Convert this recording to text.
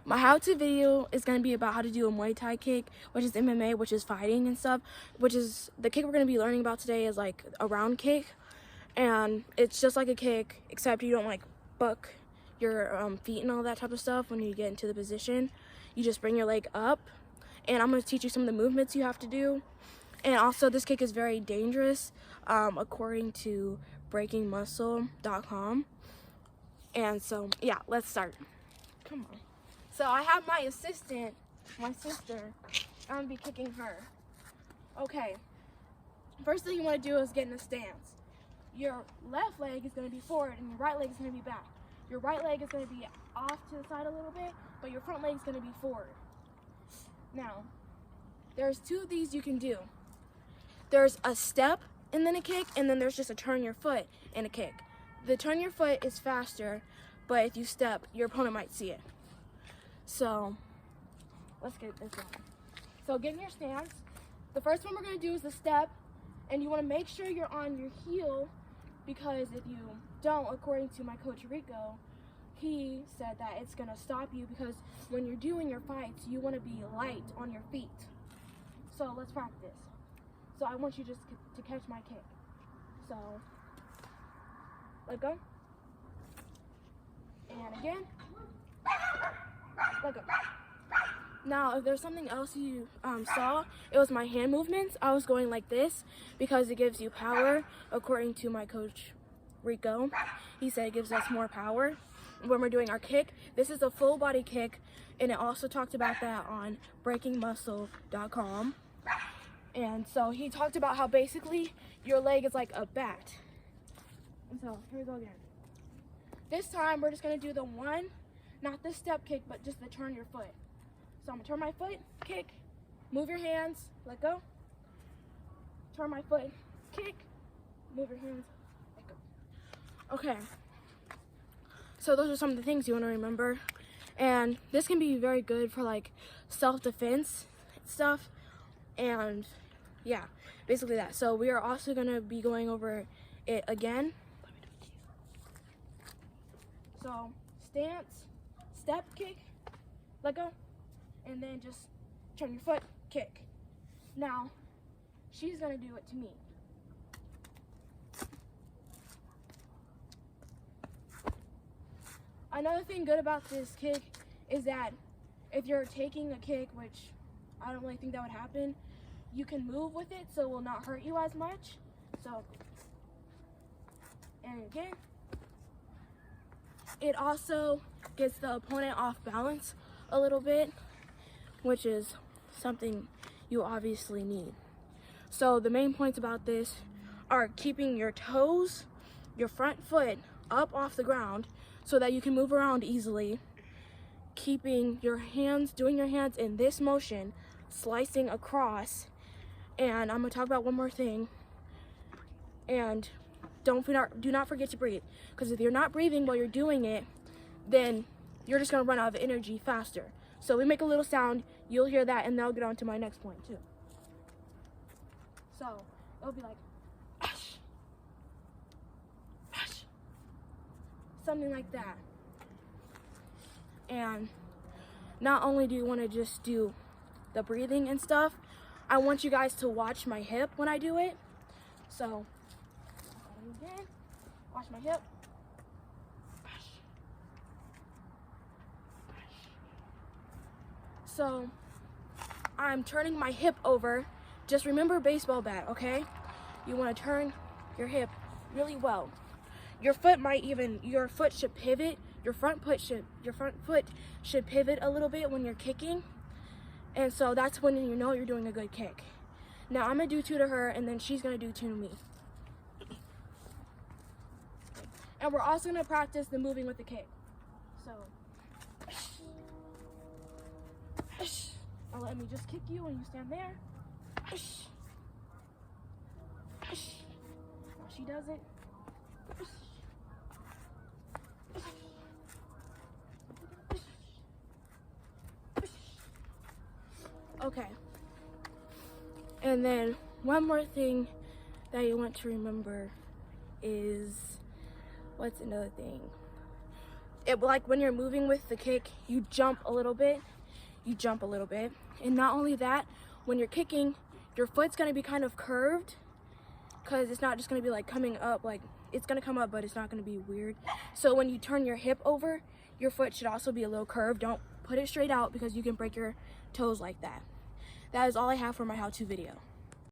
My how-to video is going to be about how to do a Muay Thai kick, which is MMA, which is fighting and stuff, which is the kick we're going to be learning about today is like a round kick. And it's just like a kick, except you don't like buck your feet and all that type of stuff when you get into the position. You just bring your leg up, and I'm going to teach you some of the movements you have to do. And also, this kick is very dangerous, according to breakingmuscle.com. And so, yeah, let's start. Come on. So I have my assistant, my sister. I'm gonna be kicking her. Okay. First thing you want to do is get in a stance. Your left leg is going to be forward, and your right leg is going to be back. Your right leg is going to be off to the side a little bit, but your front leg is going to be forward. Now, there's two of these you can do. There's a step and then a kick, and then there's just a turn your foot and a kick. The turn your foot is faster, but if you step, your opponent might see it. So, let's get this on. So get in your stance. The first one we're going to do is the step, and you want to make sure you're on your heel, because if you don't, according to my coach Rico, he said that it's going to stop you, because when you're doing your fights, you want to be light on your feet. So let's practice. So I want you just to catch my kick. So, let go. And again. Let go. Now, if there's something else you saw, it was my hand movements. I was going like this because it gives you power, according to my coach Rico. He said it gives us more power when we're doing our kick. This is a full body kick, and it also talked about that on breakingmuscle.com. And so he talked about how basically your leg is like a bat. And so here we go again. This time we're just gonna do the one, not the step kick, but just the turn your foot. So I'm gonna turn my foot, kick, move your hands, let go. Turn my foot, kick, move your hands, let go. Okay. So those are some of the things you wanna remember. And this can be very good for like self-defense stuff. And yeah, basically that. So we are also gonna be going over it again. So stance, step, kick, let go, and then just turn your foot, kick. Now, she's gonna do it to me. Another thing good about this kick is that if you're taking a kick, which I don't really think that would happen, you can move with it, so it will not hurt you as much. So, and again, it also gets the opponent off balance a little bit, which is something you obviously need. So the main points about this are keeping your toes, your front foot up off the ground so that you can move around easily, keeping your hands, doing your hands in this motion, slicing across. And I'm gonna talk about one more thing. And do not forget to breathe, because if you're not breathing while you're doing it, then you're just gonna run out of energy faster. So we make a little sound, you'll hear that, and that'll get on to my next point too. So it'll be like, ash, ash, something like that. And not only do you want to just do the breathing and stuff, I want you guys to watch my hip when I do it. So again, watch my hip. So I'm turning my hip over. Just remember baseball bat, okay? You want to turn your hip really well. Your foot should pivot. Your front foot should pivot a little bit when you're kicking. And so that's when you know you're doing a good kick. Now I'm gonna do two to her, and then she's gonna do two to me. And we're also gonna practice the moving with the kick. So, now let me just kick you when you stand there. Now she does it. Okay. And then one more thing that you want to remember is, what's another thing? like when you're moving with the kick, you jump a little bit, and not only that, when you're kicking, your foot's going to be kind of curved, because it's not just going to be like coming up, like it's going to come up, but it's not going to be weird. So when you turn your hip over, your foot should also be a little curved. Don't put it straight out because you can break your toes like that. That is all I have for my how-to video.